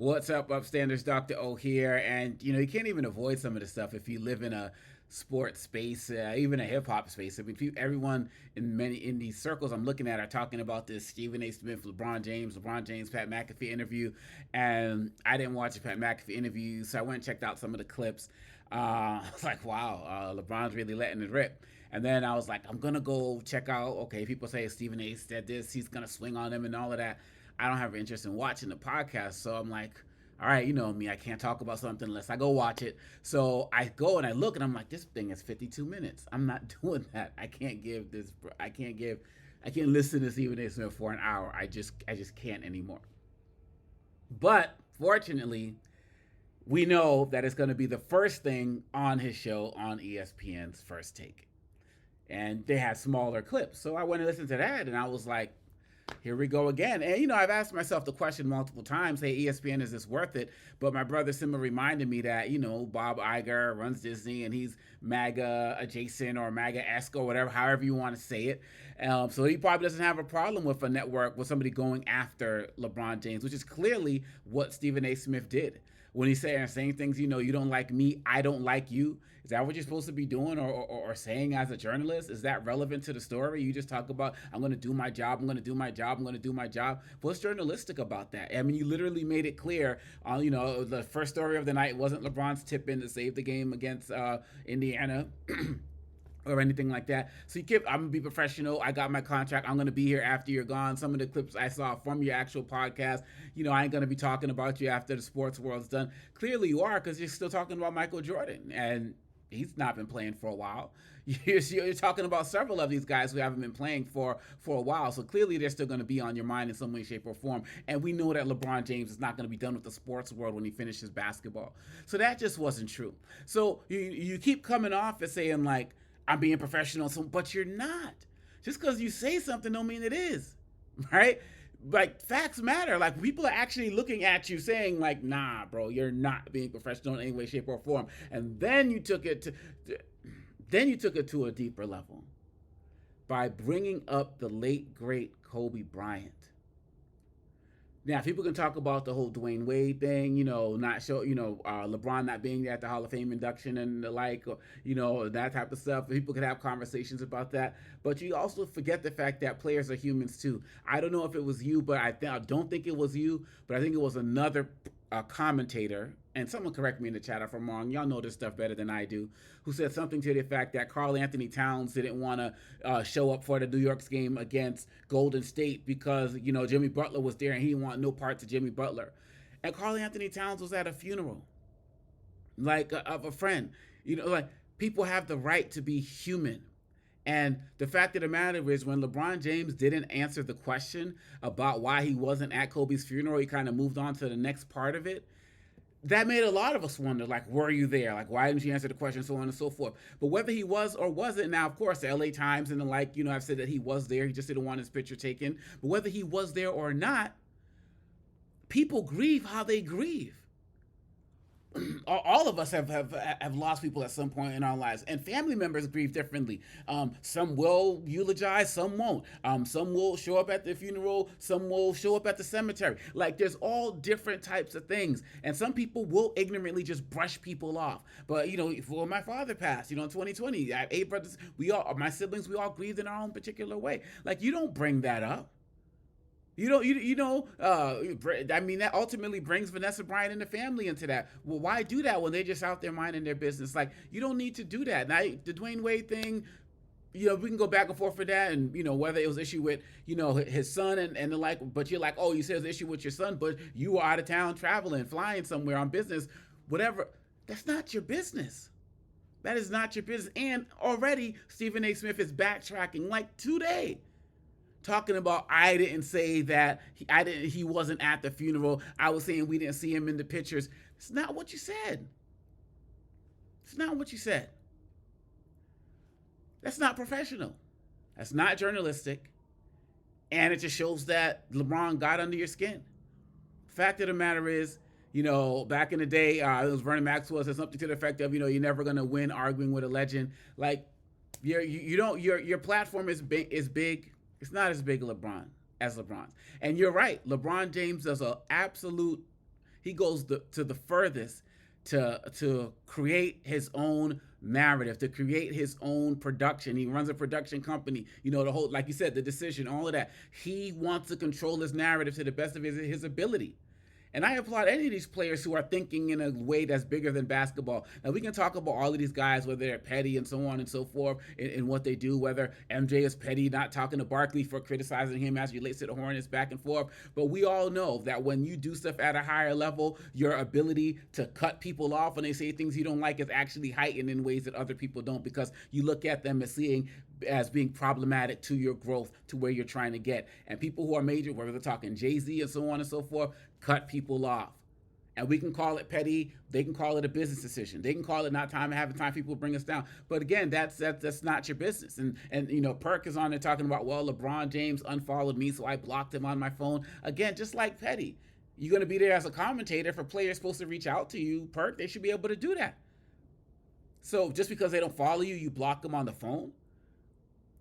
What's up, upstanders? Dr. O here. And, you can't even avoid some of the stuff if you live in a sports space, even a hip hop space. I mean, everyone in these circles I'm looking at are talking about this Stephen A. Smith, LeBron James, Pat McAfee interview. And I didn't watch the Pat McAfee interview, so I went and checked out some of the clips. I was like, wow, LeBron's really letting it rip. And then I was like, I'm going to go check out, okay, people say Stephen A. said this, he's going to swing on them and all of that. I don't have an interest in watching the podcast. So I'm like, all right, you know me, I can't talk about something unless I go watch it. So I go and I look and I'm like, this thing is 52 minutes. I'm not doing that. I can't listen to Stephen A. Smith for an hour. I just can't anymore. But fortunately, we know that it's going to be the first thing on his show on ESPN's First Take. And they had smaller clips. So I went and listened to that and I was like, here we go again. And, I've asked myself the question multiple times, hey, ESPN, is this worth it? But my brother Simba reminded me that, Bob Iger runs Disney and he's MAGA adjacent or MAGA-esque or whatever, however you want to say it. So he probably doesn't have a problem with a network, with somebody going after LeBron James, which is clearly what Stephen A. Smith did. When he's saying things, you don't like me, I don't like you. Is that what you're supposed to be doing or saying as a journalist? Is that relevant to the story? You just talk about, I'm going to do my job, I'm going to do my job, I'm going to do my job. What's journalistic about that? I mean, you literally made it clear, the first story of the night wasn't LeBron's tip-in to save the game against Indiana. Or anything like that. So I'm gonna be professional. I got my contract. I'm gonna be here after you're gone. Some of the clips I saw from your actual podcast, I ain't gonna be talking about you after the sports world's done. Clearly you are, because you're still talking about Michael Jordan, and he's not been playing for a while. You're talking about several of these guys who haven't been playing for a while. So clearly they're still going to be on your mind in some way, shape, or form. And we know that LeBron James is not going to be done with the sports world when he finishes basketball. So that just wasn't true. So you keep coming off as saying, like, I'm being professional, but you're not. Just because you say something don't mean it is, right? Like, facts matter. Like, people are actually looking at you saying, like, nah, bro, you're not being professional in any way, shape, or form. And then you took it to a deeper level by bringing up the late, great Kobe Bryant. Now, people can talk about the whole Dwayne Wade thing, LeBron not being there at the Hall of Fame induction and the like, or, that type of stuff. People could have conversations about that. But you also forget the fact that players are humans too. I don't know if it was you, but I don't think it was you, but I think it was another commentator, and someone correct me in the chat if I'm wrong, y'all know this stuff better than I do, who said something to the effect that Karl Anthony Towns didn't want to show up for the New York's game against Golden State because, Jimmy Butler was there and he didn't want no parts of Jimmy Butler. And Karl Anthony Towns was at a funeral, of a friend. People have the right to be human. And the fact of the matter is, when LeBron James didn't answer the question about why he wasn't at Kobe's funeral, he kind of moved on to the next part of it. That made a lot of us wonder, like, were you there? Like, why didn't you answer the question, so on and so forth. But whether he was or wasn't, now, of course, the LA Times and the like, I've said that he was there. He just didn't want his picture taken. But whether he was there or not, people grieve how they grieve. All of us have lost people at some point in our lives, and family members grieve differently. Some will eulogize, some won't. Some will show up at the funeral, some will show up at the cemetery. Like, there's all different types of things, and some people will ignorantly just brush people off. But for my father passed, in 2020, I have 8 brothers. My siblings, we all grieved in our own particular way. Like, you don't bring that up. That ultimately brings Vanessa Bryant and the family into that. Well, why do that when they're just out there minding their business? Like, you don't need to do that. Now, the Dwayne Wade thing, we can go back and forth for that, and, whether it was issue with, his son and the like, but you're like, oh, you said it was issue with your son, but you were out of town traveling, flying somewhere on business, whatever. That's not your business. That is not your business. And already, Stephen A. Smith is backtracking, like, today, talking about, I didn't say that he wasn't at the funeral. I was saying we didn't see him in the pictures. It's not what you said. It's not what you said. That's not professional. That's not journalistic. And it just shows that LeBron got under your skin. Fact of the matter is, back in the day, it was Vernon Maxwell said something to the effect of, you're never gonna win arguing with a legend. Like, your platform is big. It's not as big as LeBron's. And you're right. LeBron James does He goes to the furthest to create his own narrative, to create his own production. He runs a production company, the whole, like you said, the decision, all of that. He wants to control his narrative to the best of his ability. And I applaud any of these players who are thinking in a way that's bigger than basketball. Now, we can talk about all of these guys, whether they're petty and so on and so forth, in what they do, whether MJ is petty, not talking to Barkley for criticizing him as relates to the Hornets, back and forth. But we all know that when you do stuff at a higher level, your ability to cut people off when they say things you don't like is actually heightened in ways that other people don't, because you look at them as being problematic to your growth, to where you're trying to get. And people who are major, whether they're talking Jay-Z and so on and so forth, cut people off. And we can call it petty. They can call it a business decision. They can call it not time, having time. People bring us down. But again, that's not your business. And Perk is on there talking about, well, LeBron James unfollowed me, so I blocked him on my phone. Again, just like petty. You're going to be there as a commentator. If a player is supposed to reach out to you, Perk, they should be able to do that. So just because they don't follow you, you block them on the phone?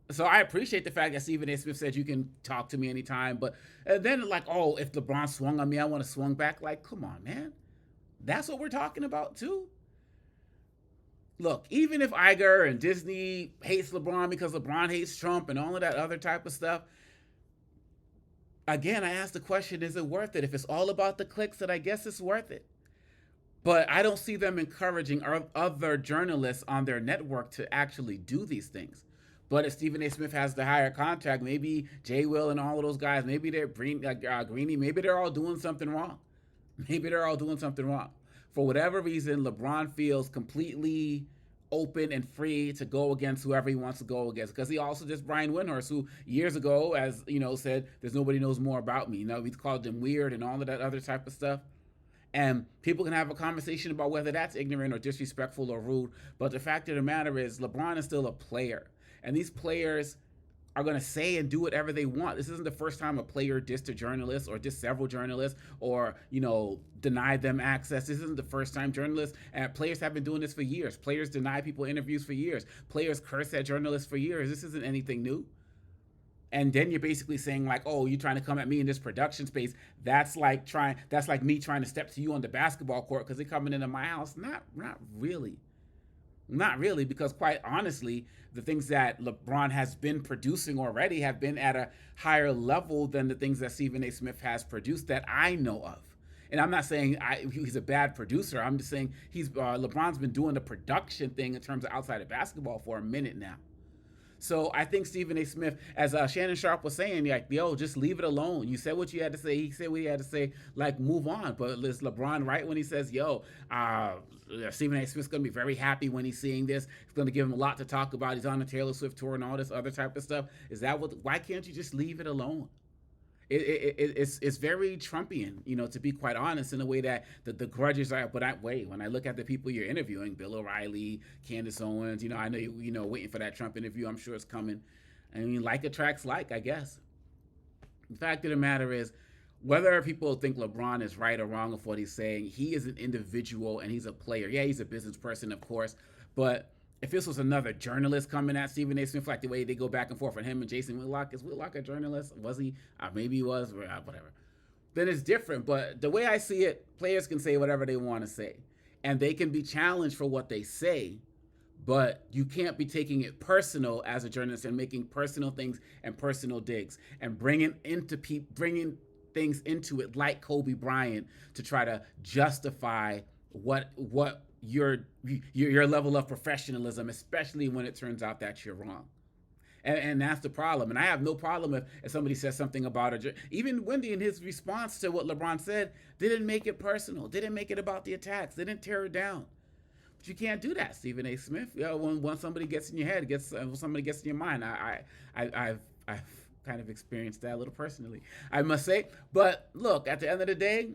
So I appreciate the fact that Stephen A. Smith said you can talk to me anytime, but then like, oh, if LeBron swung on me, I want to swung back. Like, come on, man. That's what we're talking about too. Look, even if Iger and Disney hates LeBron because LeBron hates Trump and all of that other type of stuff, again, I ask the question, is it worth it? If it's all about the clicks, then I guess it's worth it. But I don't see them encouraging other journalists on their network to actually do these things. But if Stephen A. Smith has the higher contract, maybe Jay Will and all of those guys, maybe they're Greeny, maybe they're all doing something wrong. Maybe they're all doing something wrong. For whatever reason, LeBron feels completely open and free to go against whoever he wants to go against. Because he also just Brian Windhorst, who years ago, as said, there's nobody knows more about me. He's called him weird and all of that other type of stuff. And people can have a conversation about whether that's ignorant or disrespectful or rude. But the fact of the matter is, LeBron is still a player. And these players are going to say and do whatever they want. This isn't the first time a player dissed a journalist or dissed several journalists or, denied them access. This isn't the first time journalists and players have been doing this for years. Players deny people interviews for years. Players curse at journalists for years. This isn't anything new. And then you're basically saying like, oh, you're trying to come at me in this production space. That's like me trying to step to you on the basketball court because they're coming into my house. Not really. Not really, because quite honestly, the things that LeBron has been producing already have been at a higher level than the things that Stephen A. Smith has produced that I know of. And I'm not saying he's a bad producer. I'm just saying LeBron's been doing the production thing in terms of outside of basketball for a minute now. So I think Stephen A. Smith, as Shannon Sharp was saying, like, yo, just leave it alone. You said what you had to say. He said what he had to say. Like, move on. But is LeBron right when he says, yo, Stephen A. Smith's going to be very happy when he's seeing this. It's going to give him a lot to talk about. He's on the Taylor Swift tour and all this other type of stuff. Why can't you just leave it alone? It's very Trumpian, to be quite honest, in a way that the grudges are. But when I look at the people you're interviewing, Bill O'Reilly, Candace Owens, I know you waiting for that Trump interview. I'm sure it's coming. I mean, like attracts like, I guess. The fact of the matter is, whether people think LeBron is right or wrong of what he's saying, he is an individual and he's a player. Yeah, he's a business person, of course, but if this was another journalist coming at Stephen A. Smith, like the way they go back and forth on him and Jason Whitlock, is Whitlock a journalist? Was he? Maybe he was, whatever. Then it's different. But the way I see it, players can say whatever they want to say. And they can be challenged for what they say, but you can't be taking it personal as a journalist and making personal things and personal digs and bringing things into it like Kobe Bryant to try to justify what your level of professionalism, especially when it turns out that you're wrong. And that's the problem. And I have no problem if somebody says something about it. Even Wendy, in his response to what LeBron said, didn't make it personal, didn't make it about the attacks, didn't tear it down. But you can't do that, Stephen A. Smith. When somebody gets in your head, when somebody gets in your mind, I've kind of experienced that a little personally, I must say. But look, at the end of the day,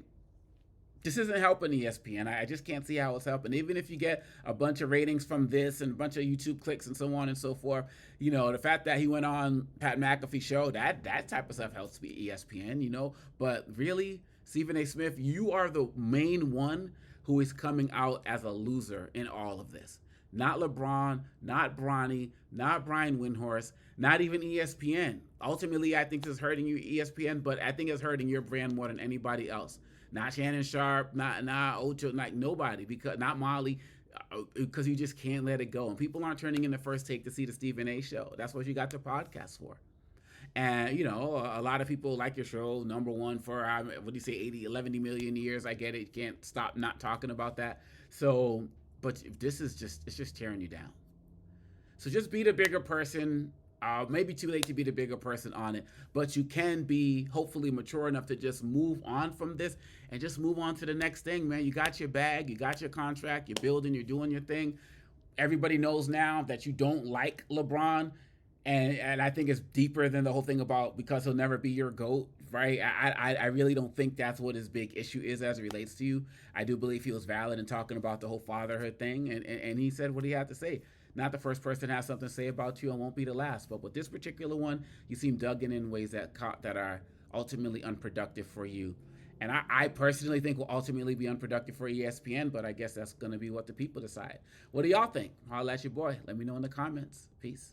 this isn't helping ESPN. I just can't see how it's helping. Even if you get a bunch of ratings from this and a bunch of YouTube clicks and so on and so forth, the fact that he went on Pat McAfee's show, that type of stuff helps ESPN, But really, Stephen A. Smith, you are the main one who is coming out as a loser in all of this. Not LeBron, not Bronny, not Brian Windhorst, not even ESPN. Ultimately, I think this is hurting you, ESPN, but I think it's hurting your brand more than anybody else. not Shannon Sharp, not Ocho, like nobody, because not Molly, because you just can't let it go. And people aren't turning in the first take to see the Stephen A. show. That's what you got the podcast for. And, a lot of people like your show, number one for, what do you say, 80, 11 million years. I get it. You can't stop not talking about that. So, but this is just, it's just tearing you down. So just be the bigger person. Maybe too late to be the bigger person on it, but you can be hopefully mature enough to just move on from this and just move on to the next thing, man. You got your bag, you got your contract, you're building, you're doing your thing. Everybody knows now that you don't like LeBron, and I think it's deeper than the whole thing about because he'll never be your GOAT, right? I really don't think that's what his big issue is as it relates to you. I do believe he was valid in talking about the whole fatherhood thing, and he said what he had to say. Not the first person to have something to say about you and won't be the last. But with this particular one, you seem dug in ways that are ultimately unproductive for you. And I personally think will ultimately be unproductive for ESPN, but I guess that's going to be what the people decide. What do y'all think? Holla at your boy. Let me know in the comments. Peace.